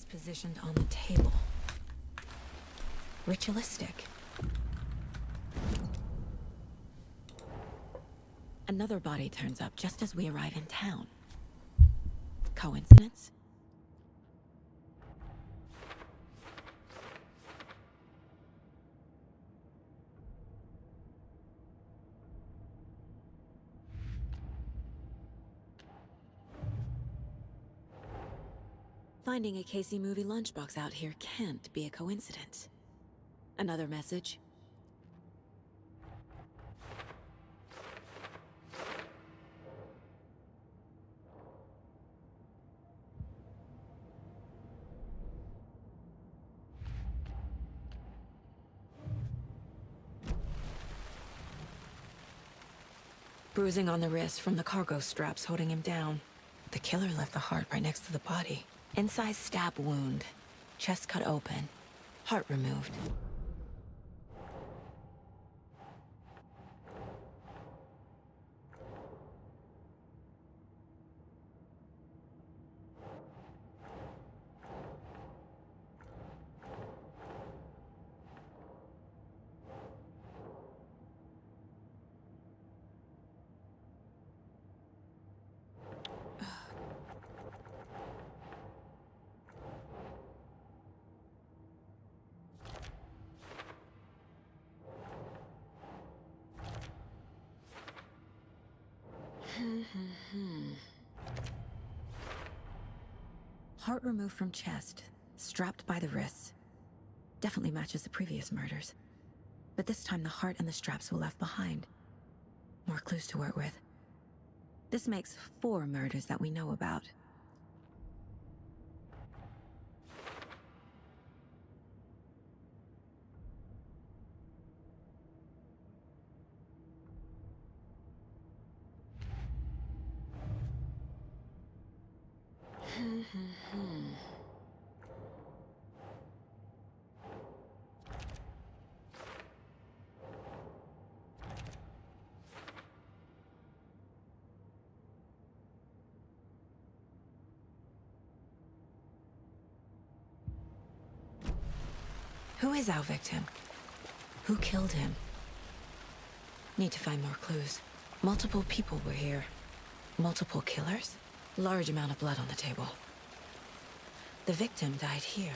is positioned on the table. Ritualistic. Another body turns up just as we arrive in town. Coincidence? Finding a Casey movie lunchbox out here can't be a coincidence. Another message? Bruising on the wrist from the cargo straps holding him down. The killer left the heart right next to the body. Incised stab wound. Chest cut open. Heart removed. Heart removed from chest, strapped by the wrists. Definitely matches the previous murders. But this time the heart and the straps were left behind. More clues to work with. This makes 4 murders that we know about. Who is our victim? Who killed him? Need to find more clues. Multiple people were here. Multiple killers? Large amount of blood on the table. The victim died here.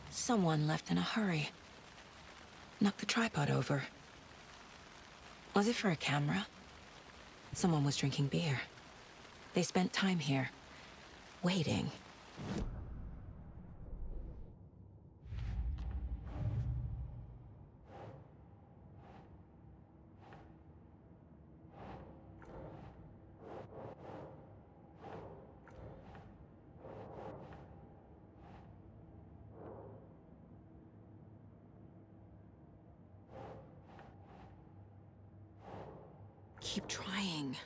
Someone left in a hurry. Knocked the tripod over. Was it for a camera? Someone was drinking beer. They spent time here, waiting. Keep trying.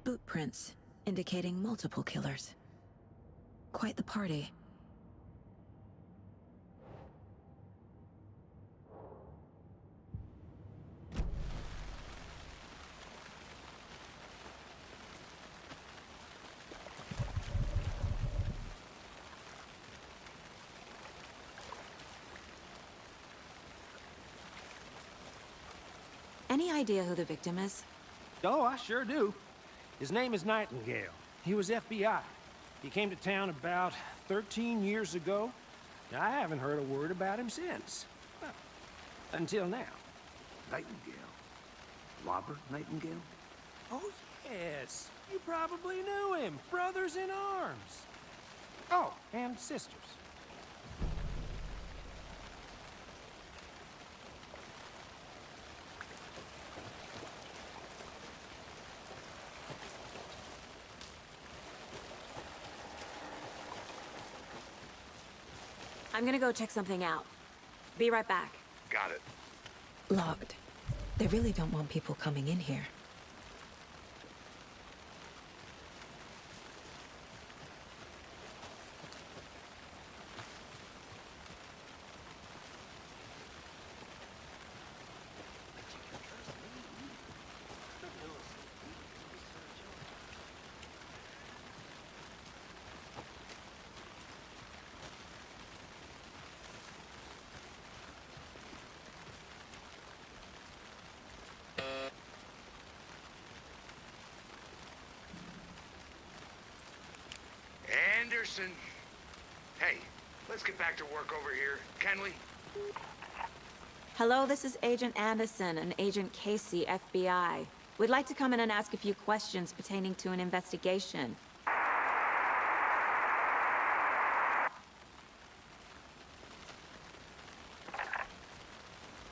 Boot prints, indicating multiple killers. Quite the party. Any idea who the victim is? Oh, I sure do. His name is Nightingale. He was FBI. He came to town about 13 years ago. I haven't heard a word about him since. Well, until now. Nightingale? Robert Nightingale? Oh, yes. You probably knew him. Brothers in arms. Oh, and sisters. I'm gonna go check something out. Be right back. Got it. Locked. They really don't want people coming in here. Anderson. Hey, let's get back to work over here, can we? Hello, this is Agent Anderson and Agent Casey, FBI. We'd like to come in and ask a few questions pertaining to an investigation.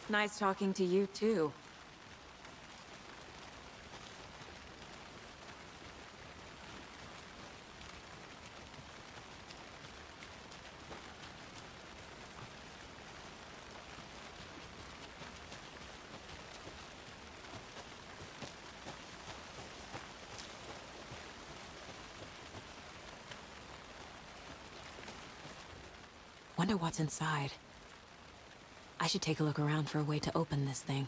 Nice talking to you, too. Wonder what's inside. I should take a look around for a way to open this thing.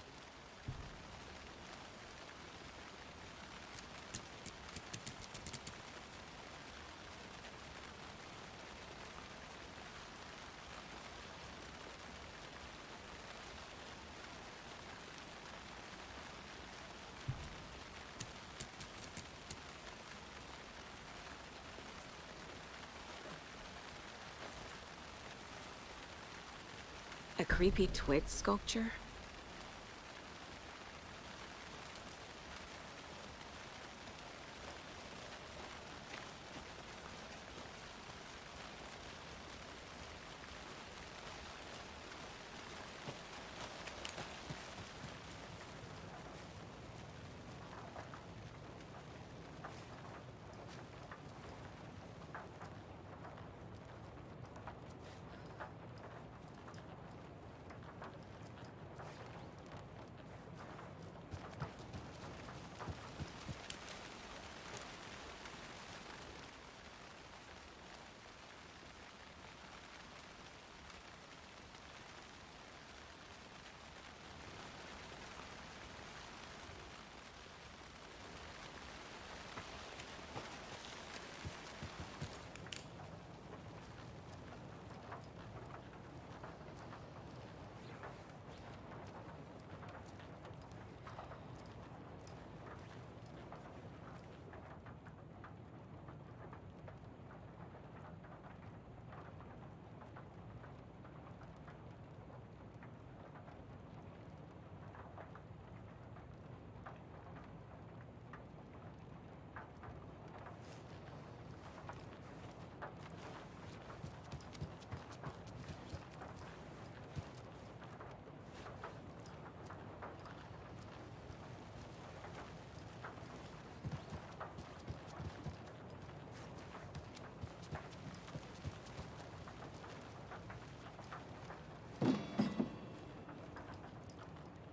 A creepy twig sculpture?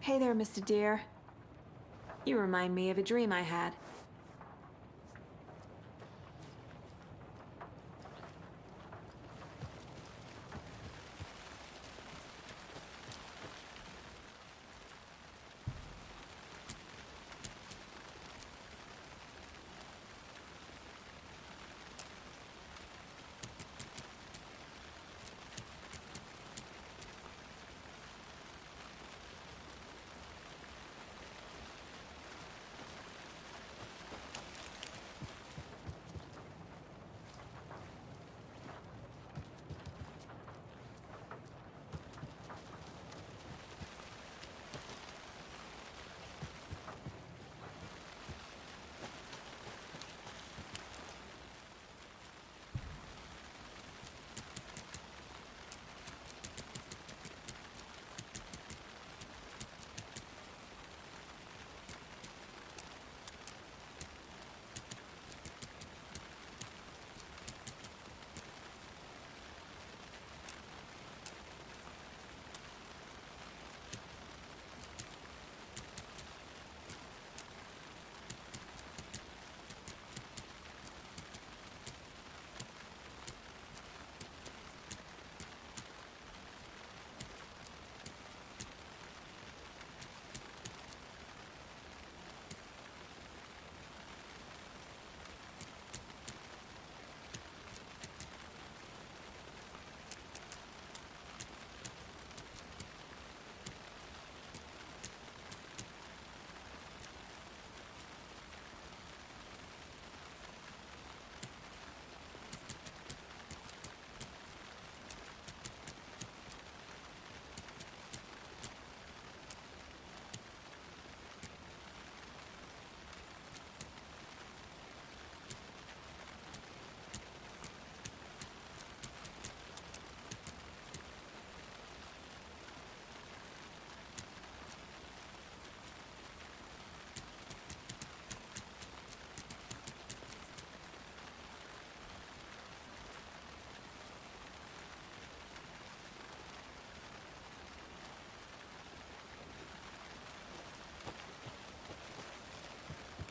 Hey there, Mr. Deer. You remind me of a dream I had.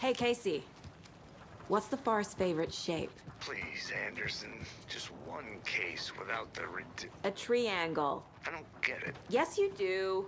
Hey, Casey. What's the Forest's favorite shape? Please, Anderson. Just one case without the A triangle. I don't get it. Yes, you do.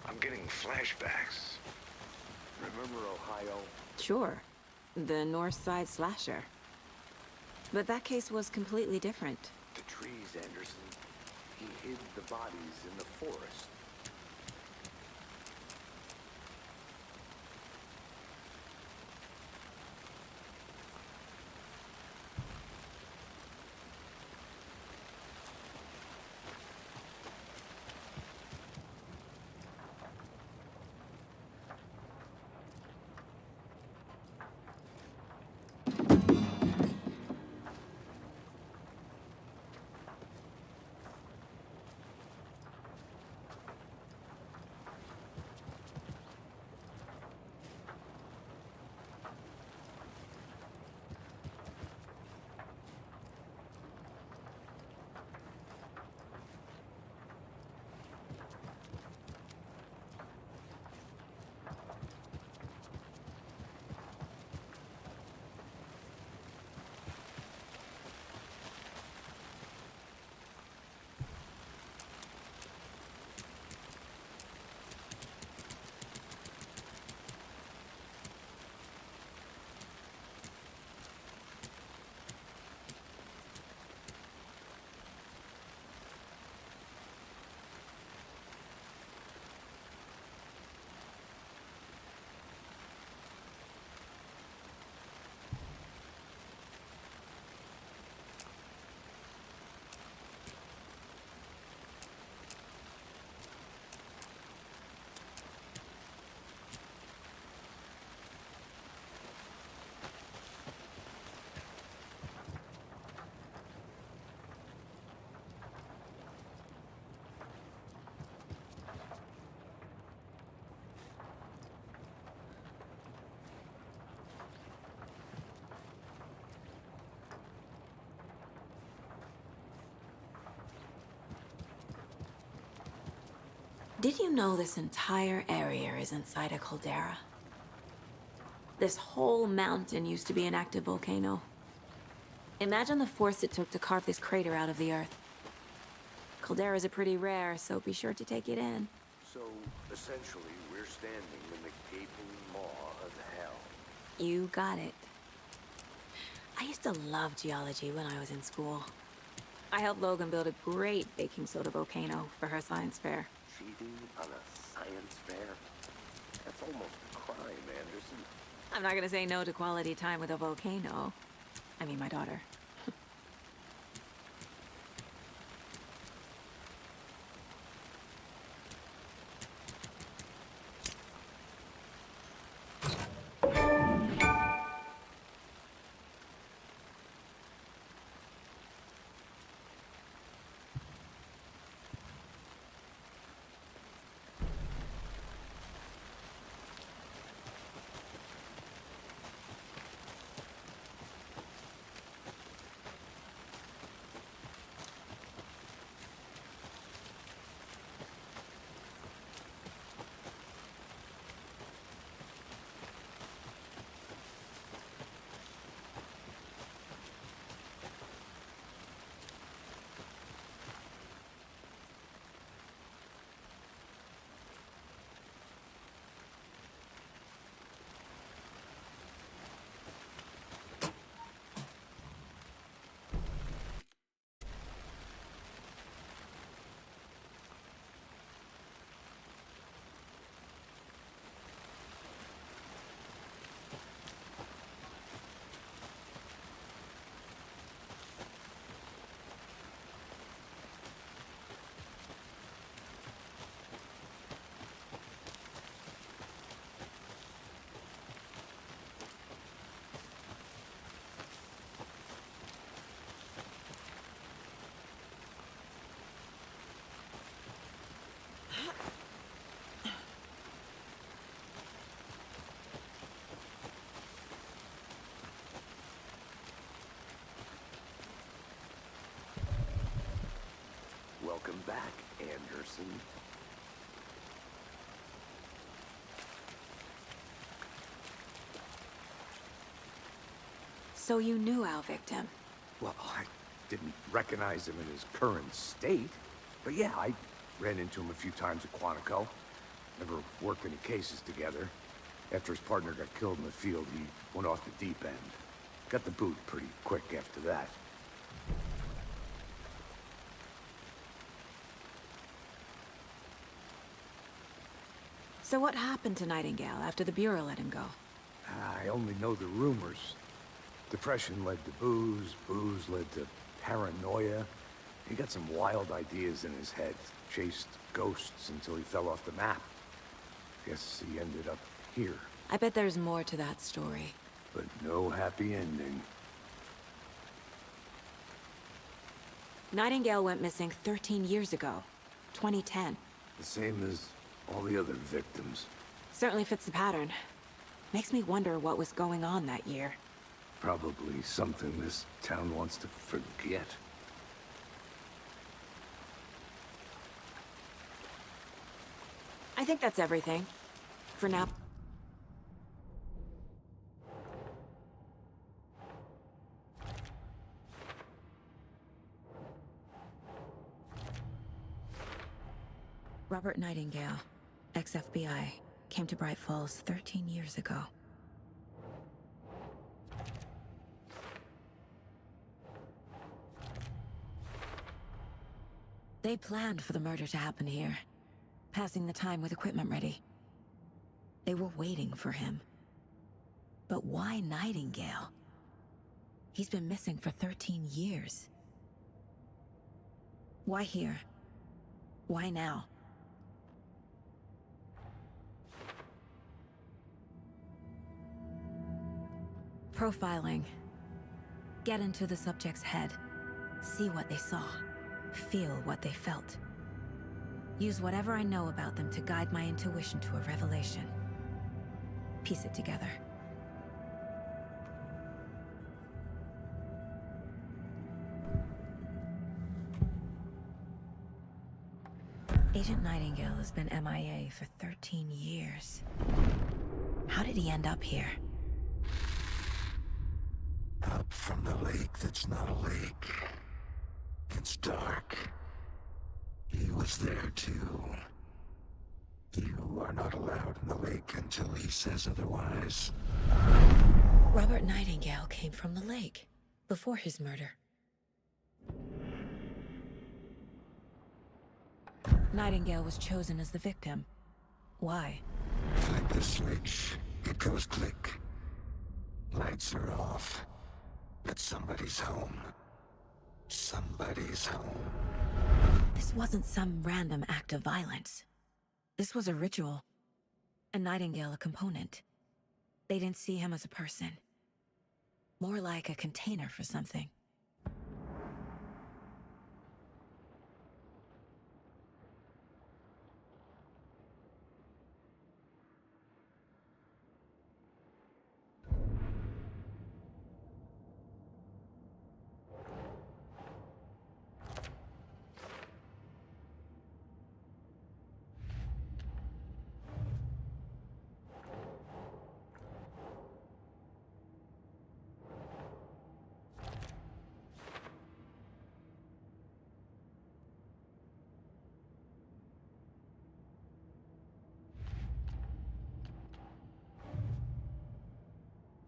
I'm getting flashbacks. Remember Ohio? Sure. The North Side slasher. But that case was completely different. The trees, Anderson. He hid the bodies in the forest. Did you know this entire area is inside a caldera? This whole mountain used to be an active volcano. Imagine the force it took to carve this crater out of the earth. Calderas are pretty rare, so be sure to take it in. So, essentially, we're standing in the gaping maw of hell. You got it. I used to love geology when I was in school. I helped Logan build a great baking soda volcano for her science fair. Cheating on a science fair? That's almost a crime, Anderson. I'm not gonna say no to quality time with a volcano. I mean, my daughter. Welcome back, Anderson. So you knew Al Victim? Well, I didn't recognize him in his current state. But yeah, I ran into him a few times at Quantico. Never worked any cases together. After his partner got killed in the field, he went off the deep end. Got the boot pretty quick after that. So what happened to Nightingale after the Bureau let him go? I only know the rumors. Depression led to booze, booze led to paranoia. He got some wild ideas in his head, chased ghosts until he fell off the map. Guess he ended up here, I bet there's more to that story. but no happy ending. Nightingale went missing 13 years ago, 2010. The same as all the other victims. Certainly fits the pattern. Makes me wonder what was going on that year. Probably something this town wants to forget. I think that's everything. For now. Robert Nightingale, ex-FBI, came to Bright Falls 13 years ago. They planned for the murder to happen here, passing the time with equipment ready. They were waiting for him. But why Nightingale? He's been missing for 13 years. Why here? Why now? Profiling. Get into the subject's head. See what they saw. Feel what they felt. Use whatever I know about them to guide my intuition to a revelation. Piece it together. Agent Nightingale has been MIA for 13 years. How did he end up here? Up from the lake that's not a lake. It's dark. He was there too. You are not allowed in the lake until he says otherwise. Robert Nightingale came from the lake, before his murder. Nightingale was chosen as the victim. Why? Flip the switch. It goes click. Lights are off. But somebody's home. Somebody's home. This wasn't some random act of violence. This was a ritual. And Nightingale a component. They didn't see him as a person. More like a container for something.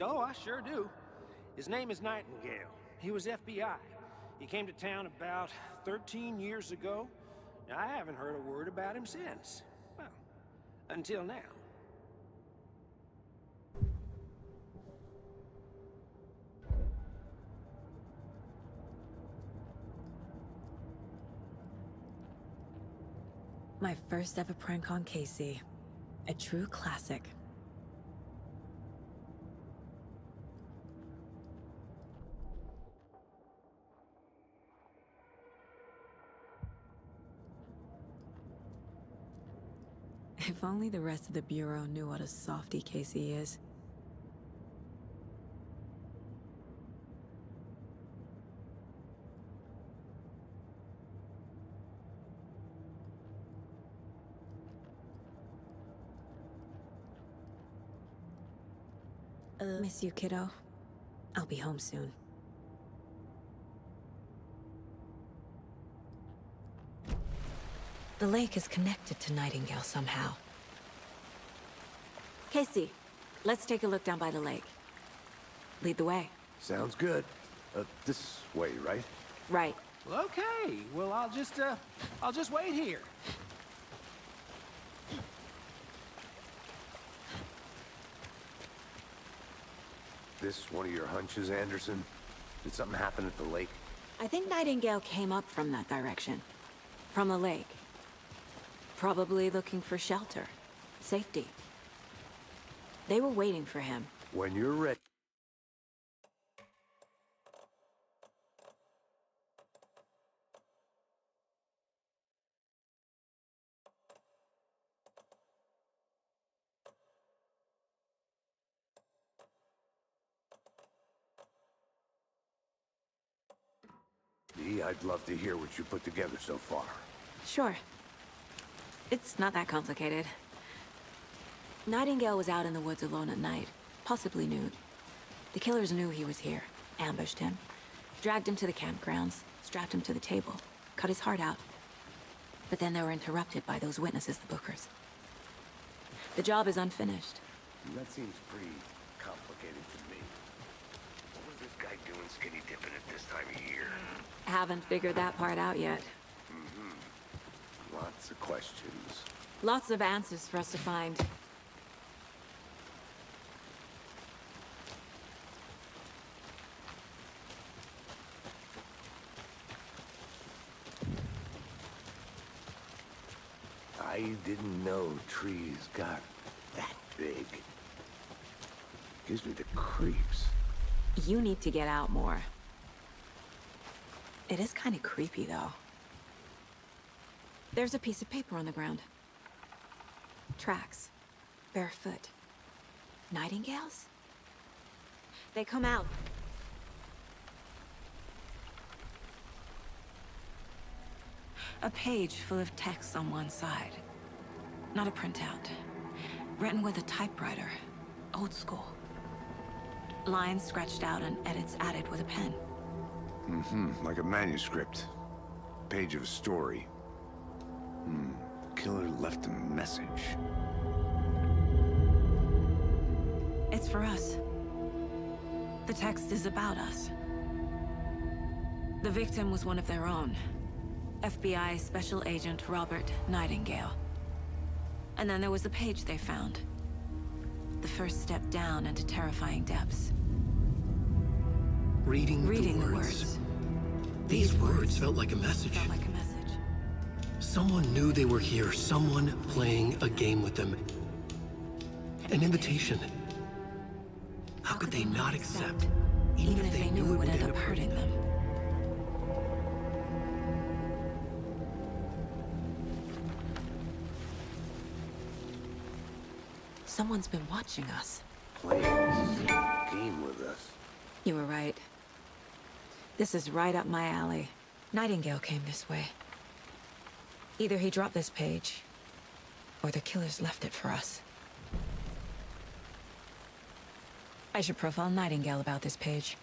Oh, I sure do. His name is Nightingale. He was FBI. He came to town about 13 years ago. I haven't heard a word about him since. Well, until now. My first ever prank on Casey. A true classic. If only the rest of the Bureau knew what a softy Casey is. Miss you, kiddo. I'll be home soon. The lake is connected to Nightingale somehow. Casey, let's take a look down by the lake. Lead the way. Sounds good. This way, right? Right. Well, okay. Well, I'll just wait here. This one of your hunches, Anderson? Did something happen at the lake? I think Nightingale came up from that direction. From the lake. Probably looking for shelter. Safety. They were waiting for him. When you're ready. Dee, I'd love to hear what you put together so far. Sure. It's not that complicated. Nightingale was out in the woods alone at night, possibly nude. The killers knew he was here, ambushed him, dragged him to the campgrounds, strapped him to the table, cut his heart out. But then they were interrupted by those witnesses, the Bookers. The job is unfinished. That seems pretty complicated to me. What was this guy doing skinny dipping at this time of year? Haven't figured that part out yet. Lots of questions. Lots of answers for us to find. I didn't know trees got that big. Gives me the creeps. You need to get out more. It is kind of creepy, though. There's a piece of paper on the ground. Tracks. Barefoot. Nightingales? They come out. A page full of text on one side. Not a printout. Written with a typewriter. Old school. Lines scratched out and edits added with a pen. Like a manuscript. Page of a story. Killer left a message. It's for us. The text is about us. The victim was one of their own. FBI Special Agent Robert Nightingale. And then there was the page they found. The first step down into terrifying depths. Reading Reading the the words. words. These words felt like a message. Felt like a message. Someone knew they were here, someone playing a game with them. An invitation. How could they not accept, even if they knew it would end up hurting them? Someone's been watching us. Playing this game with us. You were right. This is right up my alley. Nightingale came this way. Either he dropped this page, or the killers left it for us. I should profile Nightingale about this page.